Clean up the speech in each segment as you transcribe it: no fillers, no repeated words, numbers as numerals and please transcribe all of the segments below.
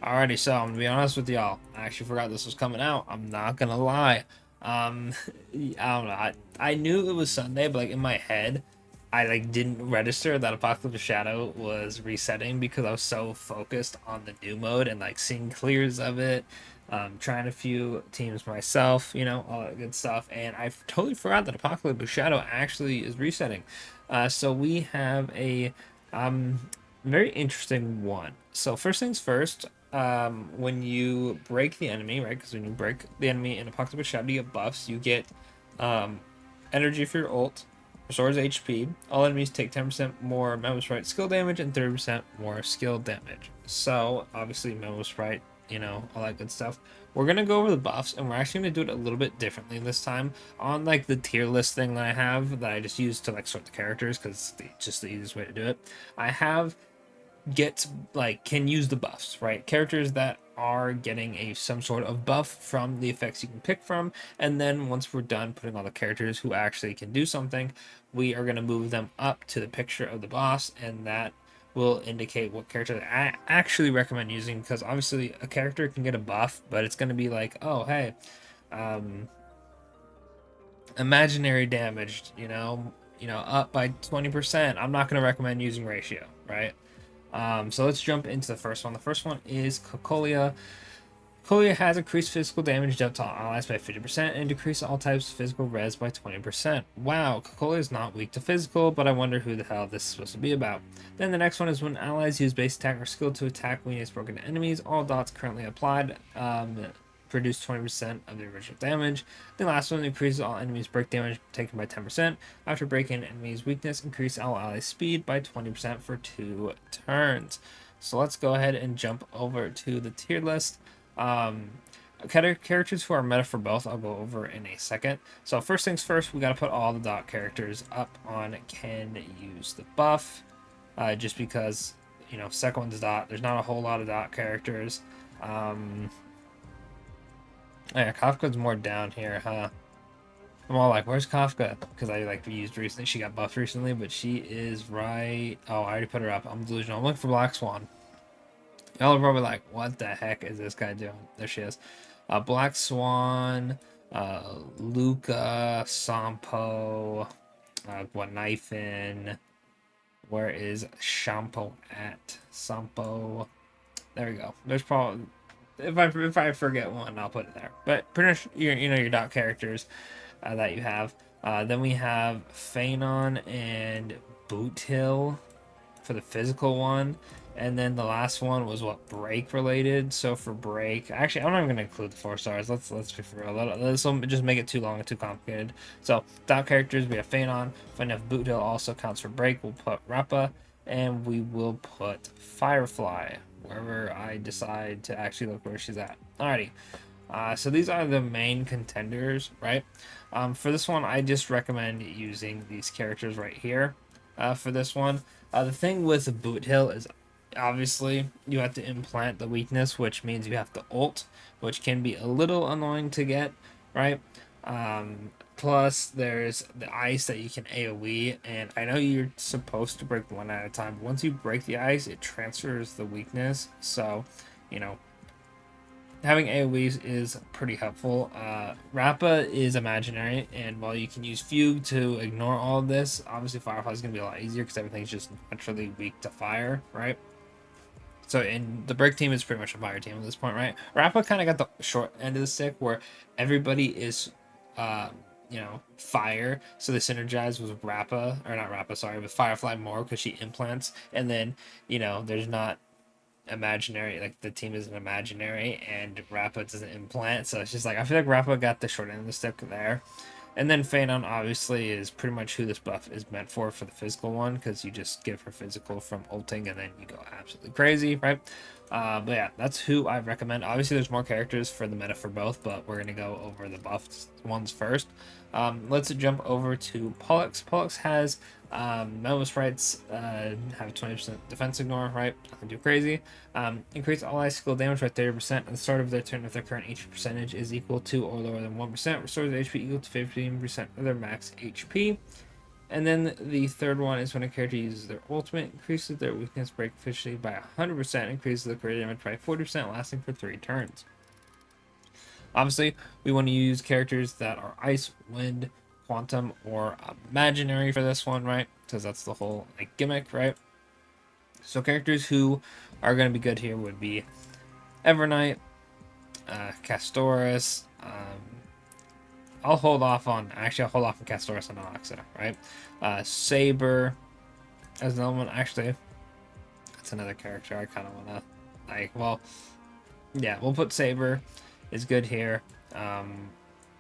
Alrighty, so I'm gonna be honest with y'all. I actually forgot this was coming out. I'm not gonna lie. I don't know. I knew it was Sunday, but like in my head, I like didn't register that Apocalyptic Shadow was resetting because I was so focused on the new mode and like seeing clears of it, trying a few teams myself, all that good stuff. And I totally forgot that Apocalyptic Shadow actually is resetting. So we have a very interesting one. So first things first, when you break the enemy, right? Because when you break the enemy in Apocalyptic Shadow, you get buffs. You get um, energy for your ult, restores HP. All enemies take 10% more Memo Sprite skill damage and 30% more skill damage. So obviously Memo Sprite, all that good stuff. We're gonna go over the buffs, and we're actually gonna do it a little bit differently this time. On like the tier list thing that I have, that I just use to like sort the characters because it's just the easiest way to do it. I have get like can use the buffs, right? Characters that are getting some sort of buff from the effects you can pick from, and then once we're done putting all the characters who actually can do something, we are going to move them up to the picture of the boss, and that will indicate what character I actually recommend using, because obviously a character can get a buff, but it's going to be like, oh hey, um imaginary damage, up by 20%. I'm not going to recommend using ratio, right? So let's jump into the first one. The first one is Cocolia. Cocolia has increased physical damage dealt to all allies by 50% and decreased all types of physical res by 20%. Wow, Cocolia is not weak to physical, but I wonder who the hell this is supposed to be about. Then the next one is when allies use base attack or skill to attack weakness broken enemies, all dots currently applied produce 20% of the original damage. The last one increases all enemies break damage taken by 10%. After breaking enemies weakness, increase all allies speed by 20% for 2 turns. So let's go ahead and jump over to the tier list. Characters who are meta for both, I'll go over in a second. So first things first, we got to put all the dot characters up on can use the buff, just because second one's dot. There's not a whole lot of dot characters. Yeah, Kafka's more down here, huh? I'm all like, where's Kafka? Because I like used recently. She got buffed recently, but she is right. Oh, I already put her up. I'm delusional. I'm looking for Black Swan. Y'all are probably like, what the heck is this guy doing? There she is. Black Swan, Luca, Sampo, Guanifin. Where is Shampoo at? Sampo. There we go. There's probably if I forget one, I'll put it there. But pretty much your dot characters that you have. Then we have Phanon and Boot Hill for the physical one. And then the last one was what, break related. So for break, actually, I'm not even gonna include the 4 stars. Let's be for real. This will just make it too long and too complicated. So dot characters, we have Phanon. Funny enough, Boot Hill also counts for break. We'll put Rappa, and we will put Firefly wherever I decide to actually look where she's at. Alrighty. So these are the main contenders, right? For this one, I just recommend using these characters right here. For this one, the thing with Boot Hill is obviously you have to implant the weakness, which means you have to ult, which can be a little annoying to get, right? Plus, there's the ice that you can AoE, and I know you're supposed to break one at a time, but once you break the ice, it transfers the weakness. So, you know, having AoEs is pretty helpful. Rappa is imaginary, and while you can use Fugue to ignore all of this, obviously Firefly is going to be a lot easier because everything's just naturally weak to fire, right? So in the break team is pretty much a fire team at this point, right? Rappa kind of got the short end of the stick where everybody is, fire. So they synergize with Rappa, or not Rappa, sorry, with Firefly more because she implants, and then there's not imaginary, like the team isn't imaginary, and Rappa doesn't implant. So it's just like I feel like Rappa got the short end of the stick there. And then Phanon obviously is pretty much who this buff is meant for the physical one, because you just give her physical from ulting and then you go absolutely crazy, right? But yeah, that's who I recommend. Obviously, there's more characters for the meta for both, but we're going to go over the buffed ones first. Let's jump over to Pollux. Pollux has Memo Sprites have 20% defense ignore, right? Nothing too crazy. Increase all ice skill damage by 30% at the start of their turn if their current HP percentage is equal to or lower than 1%. Restores HP equal to 15% of their max HP. And then the third one is when a character uses their ultimate, increases their weakness break efficiency by 100%, increases the crit damage by 40%, lasting for 3 turns. Obviously, we want to use characters that are ice, wind, quantum, or imaginary for this one, right? Because that's the whole like gimmick, right? So characters who are going to be good here would be Evernight, Castoris. I'll hold off on Castoris and Onyxa, right? Saber as another one. Actually, that's another character I kind of want to like. Well, yeah, we'll put Saber is good here.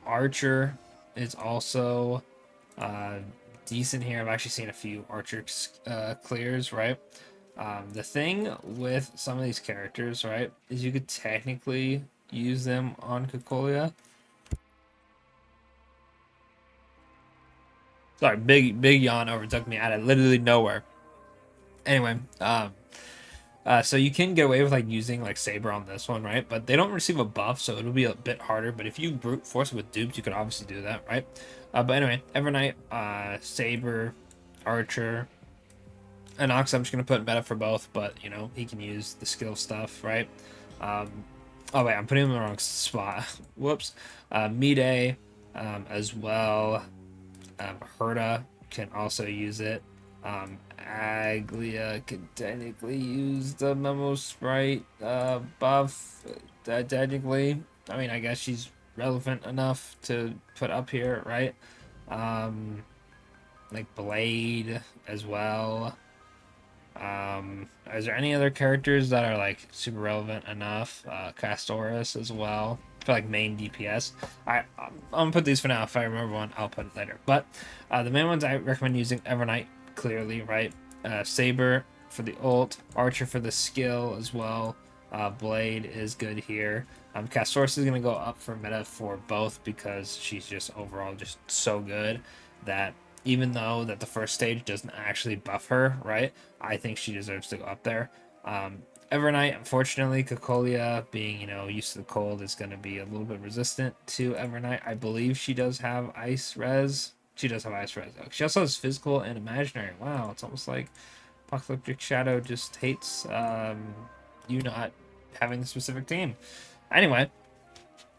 Archer is also decent here. I've actually seen a few Archer clears, right? The thing with some of these characters, right, is you could technically use them on Cocolia. Sorry, big yawn overtook me out of literally nowhere. Anyway, so you can get away with like using like Saber on this one, right? But they don't receive a buff, so it'll be a bit harder. But if you brute force with dupes, you could obviously do that, right? But anyway, Evernight, Saber, Archer, and Ox, I'm just gonna put in meta for both, but you know he can use the skill stuff, right? Oh wait, I'm putting him in the wrong spot. Whoops. Mide, as well. Herta can also use it. Aglia can technically use the Memo Sprite buff. Technically, I mean, I guess she's relevant enough to put up here, right? Like Blade as well. Is there any other characters that are like super relevant enough? Castoris as well for like main DPS. I'm gonna put these for now. If I remember one, I'll put it later. But the main ones I recommend using Evernight clearly, right? Saber for the ult, Archer for the skill as well. Blade is good here. Castoris is gonna go up for meta for both because she's just overall just so good that even though that the first stage doesn't actually buff her, right? I think she deserves to go up there. Evernight, unfortunately, Cocolia being, you know, used to the cold is going to be a little bit resistant to Evernight. I believe she does have ice res. She does have ice res. She also has physical and imaginary. Wow, it's almost like Apocalyptic Shadow just hates you not having a specific team. Anyway,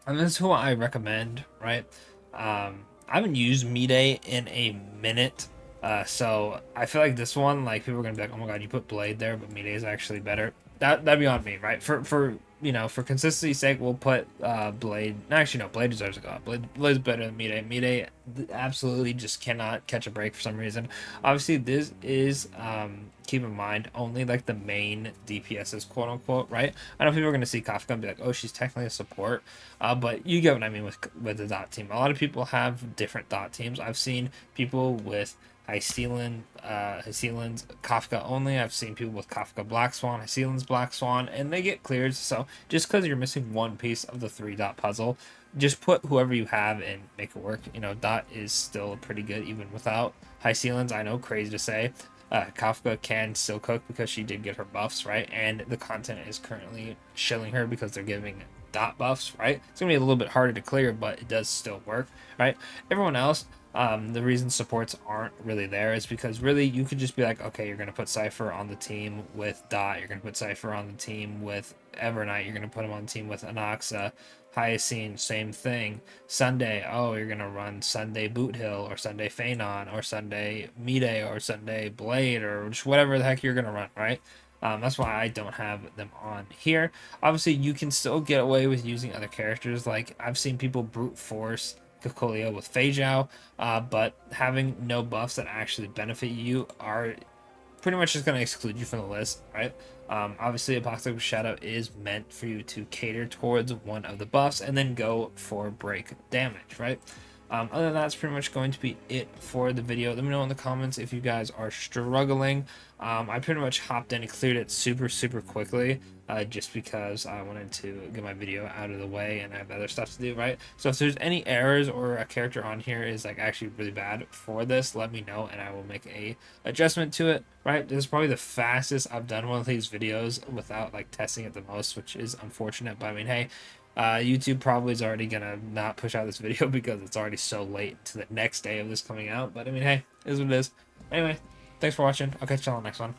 and this is who I recommend, right? I haven't used Mide in a minute. So I feel like this one, like people are gonna be like, oh my god, you put Blade there, but Mide is actually better. That'd be on me, right? For you know, for consistency's sake, we'll put Blade. No, actually, no, Blade deserves a go. Blade's better than Mide. Mide absolutely just cannot catch a break for some reason. Obviously, this is keep in mind only like the main DPSs, quote unquote, right? I know people are gonna see Kafka and be like, oh, she's technically a support, but you get what I mean with the dot team. A lot of people have different dot teams. I've seen people with Hycelians, Kafka only. I've seen people with Kafka Black Swan, Hycelians Black Swan, and they get cleared. So just because you're missing one piece of the 3-dot puzzle, just put whoever you have and make it work. You know, dot is still pretty good even without Hycelians. I know, crazy to say. Kafka can still cook because she did get her buffs, right? And the content is currently shilling her because they're giving dot buffs, right? It's gonna be a little bit harder to clear, but it does still work, right? Everyone else, the reason supports aren't really there is because really you could just be like, okay, you're going to put Cypher on the team with Dot, you're going to put Cypher on the team with Evernight, you're going to put him on the team with Anaxa, Hyacine, same thing. Sunday, oh, you're going to run Sunday Boot Hill or Sunday Phanon or Sunday Mide or Sunday Blade or just whatever the heck you're going to run, right? That's why I don't have them on here. Obviously, you can still get away with using other characters. Like, I've seen people brute force Cocolia with Fei Zhao, but having no buffs that actually benefit you are pretty much just going to exclude you from the list, right? Obviously, Apocalyptic Shadow is meant for you to cater towards one of the buffs and then go for break damage, right? Other than that, that's pretty much going to be it for the video. Let me know in the comments if you guys are struggling. I pretty much hopped in and cleared it super quickly, just because I wanted to get my video out of the way and I have other stuff to do, right? So if there's any errors or a character on here is like actually really bad for this, let me know and I will make a adjustment to it, right? This is probably the fastest I've done one of these videos without like testing it the most, which is unfortunate, but I mean, hey, YouTube probably is already gonna not push out this video because it's already so late to the next day of this coming out. But I mean, hey, it is what it is. Anyway, thanks for watching. I'll catch you on the next one.